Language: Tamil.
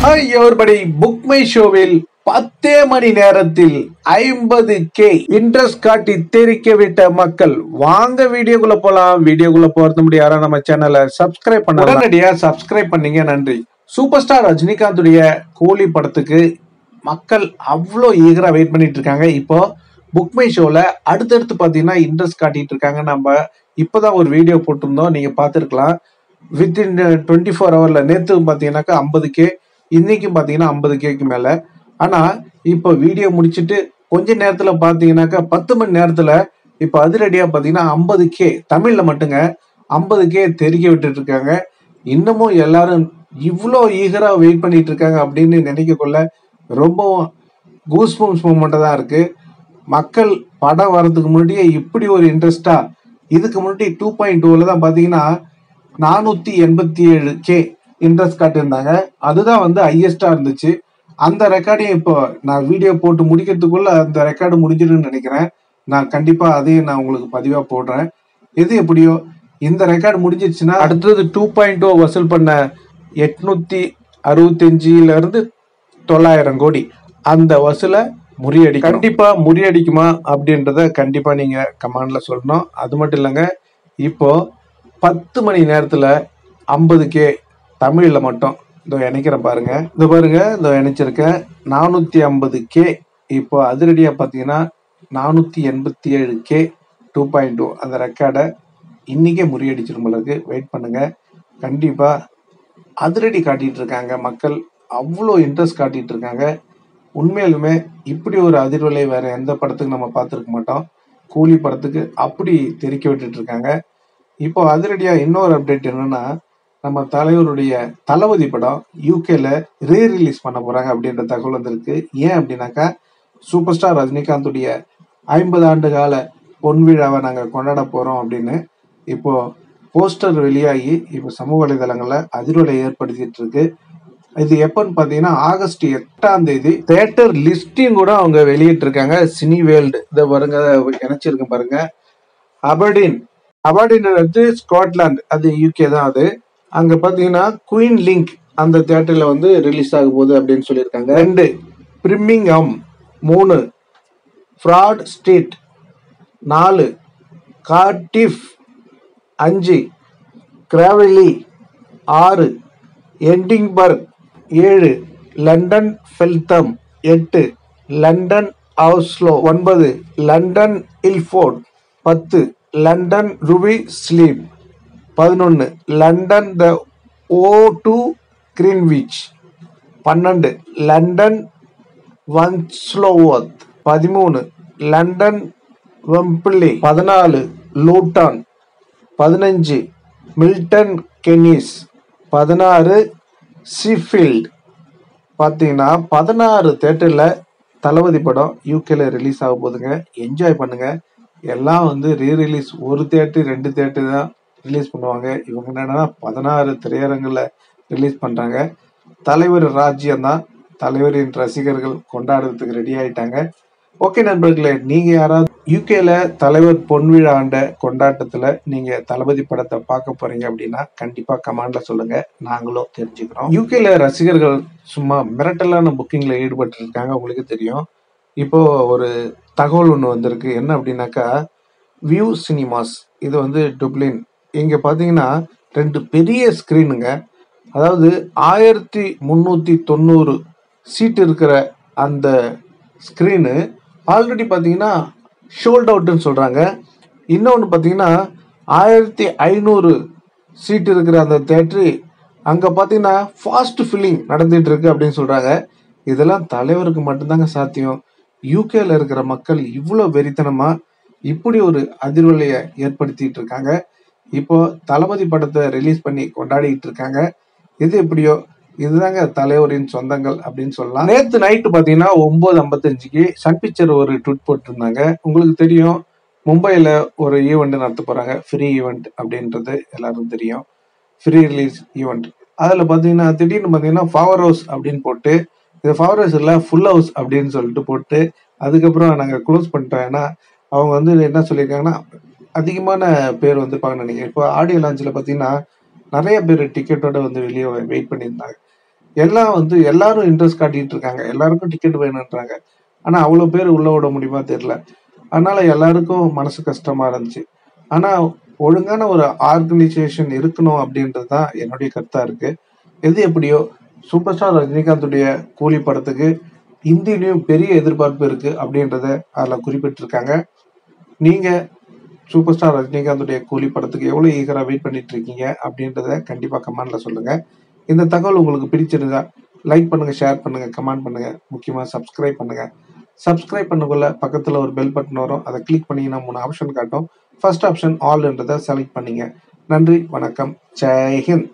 Hi everybody, Book My ஷோவில் 10 மணி நேரத்தில் 50K இன்ட்ரெஸ்ட் காட்டி தெரிக்க விட்ட மக்கள். வாங்க வீடியோக்குள்ள போலாம். வீடியோக்குள்ள போறது முடியாத நம்ம சேனலை சப்ஸ்கிரைப் பண்ண உடனடியா சப்ஸ்கிரைப் பண்ணீங்க, நன்றி. சூப்பர் ஸ்டார் ரஜினிகாந்துடைய கூலி படத்துக்கு மக்கள் அவ்வளோ ஈகரா வெயிட் பண்ணிட்டு இருக்காங்க. இப்போ புக் மை ஷோல அடுத்தடுத்து பாத்தீங்கன்னா இன்ட்ரெஸ்ட் காட்டிட்டு இருக்காங்க. நம்ம இப்பதான் ஒரு வீடியோ போட்டிருந்தோம், நீங்க பாத்துருக்கலாம். வித்தின் 24 ஹவர்ல நேற்று பார்த்தீங்கன்னாக்கா 50K, இன்னைக்கும் பார்த்தீங்கன்னா 50Kக்கு மேலே. ஆனால் இப்போ வீடியோ முடிச்சுட்டு கொஞ்ச நேரத்தில் பார்த்தீங்கன்னாக்கா 10 மணி நேரத்தில் இப்போ அதிரடியாக பார்த்தீங்கன்னா 50K தமிழில் மட்டுங்க 50K தெரிக்க விட்டுட்டு இருக்காங்க. இன்னமும் எல்லாரும் இவ்வளோ ஈகராக வெயிட் பண்ணிட்டு இருக்காங்க அப்படின்னு நினைக்கக்குள்ள ரொம்பவும் கூஸ்பம்ஸ் மூமெண்ட்டாக தான் இருக்கு. மக்கள் படம் வர்றதுக்கு முன்னாடியே இப்படி ஒரு இன்ட்ரெஸ்டா, இதுக்கு முன்னாடி 2.2ல தான் பார்த்தீங்கன்னா 487K இன்ட்ரெஸ்ட் காட்டியிருந்தாங்க. அதுதான் வந்து ஹையஸ்டா இருந்துச்சு. அந்த ரெக்கார்டையும் இப்போ நான் வீடியோ போட்டு முடிக்கிறதுக்குள்ள அந்த ரெக்கார்டு முடிஞ்சிடுன்னு நினைக்கிறேன். நான் கண்டிப்பா அதையும் நான் உங்களுக்கு பதிவா போடுறேன். எது எப்படியோ இந்த ரெக்கார்டு முடிஞ்சிருச்சுன்னா அடுத்தது 2.0 வசூல் பண்ண 865 இருந்து 900 கோடி அந்த வசூலை முறியடி கண்டிப்பா முறியடிக்குமா அப்படின்றத கண்டிப்பா நீங்க கமெண்ட்ல சொல்லணும். அது மட்டும் இல்லைங்க, இப்போ 10 மணி நேரத்துல 50K தமிழ்ல மட்டும் இதோ இணைக்கிறேன் பாருங்க. இதோ பாருங்க, இதோ இணைச்சிருக்கேன் 450K. இப்போ அதிரடியா பாத்தீங்கன்னா 487K 2.2 அந்த ரெக்கார்டை இன்னைக்கே முறியடிச்சிரும்பளுக்கு. வெயிட் பண்ணுங்க, கண்டிப்பா அதிரடி காட்டிட்டு இருக்காங்க மக்கள், அவ்வளோ இன்ட்ரெஸ்ட் காட்டிட்டு இருக்காங்க. உண்மையிலுமே இப்படி ஒரு அதிர்வலை வேற எந்த படத்துக்கு நம்ம பார்த்துருக்க மாட்டோம். கூலி படத்துக்கு அப்படி தெரிக்க விட்டுட்டு இருக்காங்க. இப்போ அதிரடியா இன்னொரு அப்டேட் என்னன்னா, நம்ம தலைவருடைய தளபதி படம் யூகேல ரீரிலீஸ் பண்ண போறாங்க அப்படின்ற தகவல் வந்திருக்கு. ஏன் அப்படின்னாக்கா, சூப்பர் ஸ்டார் ரஜினிகாந்துடைய 50 ஆண்டு கால பொன் விழாவை நாங்க கொண்டாட போறோம் அப்படின்னு இப்போ போஸ்டர் வெளியாகி இப்போ சமூக வலைதளங்கள்ல அதிர்வலை ஏற்படுத்திட்டு இருக்கு. இது எப்பன்னு பாத்தீங்கன்னா ஆகஸ்ட் 8ஆம் தேதி தியேட்டர் லிஸ்டிங் கூட அவங்க வெளியிட்டு இருக்காங்க. சினி வேர்ல்டு இதை பாருங்க, இணைச்சிருக்க பாருங்க. அபர்டீன் வந்து ஸ்காட்லாந்து, அது யூகே தான். அது அங்க பாத்தீங்கன்னா குயின் லிங்க் அந்த தியேட்டர்ல வந்து ரிலீஸ் ஆக போகுது அப்படின்னு சொல்லியிருக்காங்க. 2 Birmingham, 3 Broad Street, 4 Cardiff, 5 Crawley, 6 Edinburgh, 7 London Feltham, 8 London Hounslow, 9 London Ilford, 10 London Ruislip, 11 London the O2 Greenwich, 12 London Wandsworth, 13 London Wembley, 14 Luton, 15 Milton Keynes, 16 Sheffield. பார்த்தீங்கன்னா 16 தேட்டர்ல தளபதி படம் யூகேல ரிலீஸ் ஆக போகுதுங்க. என்ஜாய் பண்ணுங்க. எல்லாம் வந்து ரீரிலீஸ் ஒரு தேட்டர் 2 தேட்டர் தான் ரிலீஸ் பண்ணுவாங்க. இவங்க என்னன்னா 16 திரையரங்குல ரிலீஸ் பண்றாங்க. தலைவர் ராஜ்யம் தான், தலைவரின் ரசிகர்கள் கொண்டாடுறதுக்கு ரெடி ஆயிட்டாங்க. ஓகே நண்பர்களே, நீங்க யாராவது யூகேல தலைவர் பொன்விழா ஆண்ட கொண்டாட்டத்துல நீங்க தளபதி படத்தை பார்க்க போறீங்க அப்படின்னா கண்டிப்பா கமெண்ட்ல சொல்லுங்க, நாங்களும் தெரிஞ்சுக்கிறோம். யூகேல ரசிகர்கள் சும்மா மிரட்டலான புக்கிங்ல ஈடுபட்டு இருக்காங்க. உங்களுக்கு தெரியும். இப்போ ஒரு தகவல் ஒன்று வந்திருக்கு. என்ன அப்படின்னாக்கா, வியூ சினிமாஸ், இது வந்து டுப்ளின், இங்க பாத்தீங்கன்னா 2 பெரிய ஸ்கிரீனுங்க. அதாவது 1390 சீட் இருக்கிற அந்த ஸ்கிரீனு ஆல்ரெடி பாத்தீங்கன்னா ஷோல்ட் அவுட்னு சொல்றாங்க. இன்னொன்று பாத்தீங்கன்னா 1500 சீட் இருக்கிற அந்த தேட்டரு அங்க பாத்தீங்கன்னா ஃபாஸ்ட் ஃபில்லிங் நடந்துட்டு இருக்கு அப்படின்னு சொல்றாங்க. இதெல்லாம் தலைவருக்கு மட்டும்தாங்க சாத்தியம். யூகேல இருக்கிற மக்கள் இவ்வளோ வெறித்தனமா இப்படி ஒரு அதிர்வலையை ஏற்படுத்திட்டு இருக்காங்க. இப்போ தளபதி படத்தை ரிலீஸ் பண்ணி கொண்டாடிட்டு இருக்காங்க. இது எப்படியோ இதுதாங்க தலைவரின் சொந்தங்கள் அப்படின்னு சொல்லலாம். நேத்து நைட்டு பாத்தீங்கன்னா 9:55க்கு சன் பிக்சர் ஒரு ட்வீட் போட்டிருந்தாங்க. உங்களுக்கு தெரியும், மும்பைல ஒரு ஈவெண்ட் நடத்த போறாங்க, ஃப்ரீ ஈவெண்ட் அப்படின்றது எல்லாரும் தெரியும், ஃப்ரீ ரிலீஸ் ஈவெண்ட். அதுல பாத்தீங்கன்னா திடீர்னு பாத்தீங்கன்னா பவர் ஹவுஸ் அப்படின்னு போட்டு, இது பவர் ஹவுஸ் இல்ல ஃபுல் ஹவுஸ் அப்படின்னு சொல்லிட்டு போட்டு அதுக்கப்புறம் நாங்க க்ளோஸ் பண்ணிட்டோம். ஏன்னா அவங்க வந்து என்ன சொல்லியிருக்காங்கன்னா அதிகமான பேர் வந்திருப்பாங்கன்னு நினைக்கிறேன். இப்போ ஆடியோ லான்ச்ல பாத்தீங்கன்னா நிறைய பேர் டிக்கெட்டோட வந்து வெளியே வெயிட் பண்ணியிருந்தாங்க. எல்லாம் வந்து எல்லாரும் இன்ட்ரெஸ்ட் காட்டிட்டு இருக்காங்க, எல்லாருக்கும் டிக்கெட் வேணும்ன்றாங்க. ஆனா அவ்வளவு பேர் உள்ள விட முடியுமா தெரியல. அதனால எல்லாருக்கும் மனசு கஷ்டமா இருந்துச்சு. ஆனா ஒழுங்கான ஒரு ஆர்கனைசேஷன் இருக்கணும் அப்படின்றது தான் என்னுடைய கருத்தா இருக்கு. எது எப்படியோ சூப்பர் ஸ்டார் ரஜினிகாந்துடைய கூலி படத்துக்கு இந்தியிலையும் பெரிய எதிர்பார்ப்பு இருக்கு அப்படின்றத அதுல குறிப்பிட்டிருக்காங்க. நீங்க சூப்பர் ஸ்டார் ரஜினிகாந்துடைய கூலி படத்துக்கு எவ்வளவு ஈகரா வெயிட் பண்ணிட்டு இருக்கீங்க அப்படின்றத கண்டிப்பா கமெண்ட்ல சொல்லுங்க. இந்த தகவல் உங்களுக்கு பிடிச்சிருந்தா லைக் பண்ணுங்க, ஷேர் பண்ணுங்க, கமெண்ட் பண்ணுங்க, முக்கியமா சப்ஸ்கிரைப் பண்ணுங்க. சப்ஸ்கிரைப் பண்ணக்குள்ள பக்கத்துல ஒரு பெல் பட்டன் வரும், அதை கிளிக் பண்ணீங்கன்னா 3 ஆப்ஷன் காட்டும். ஃபர்ஸ்ட் ஆப்ஷன் ஆல்ன்றதை செலக்ட் பண்ணீங்க. நன்றி, வணக்கம், ஜெய் ஹிந்த்.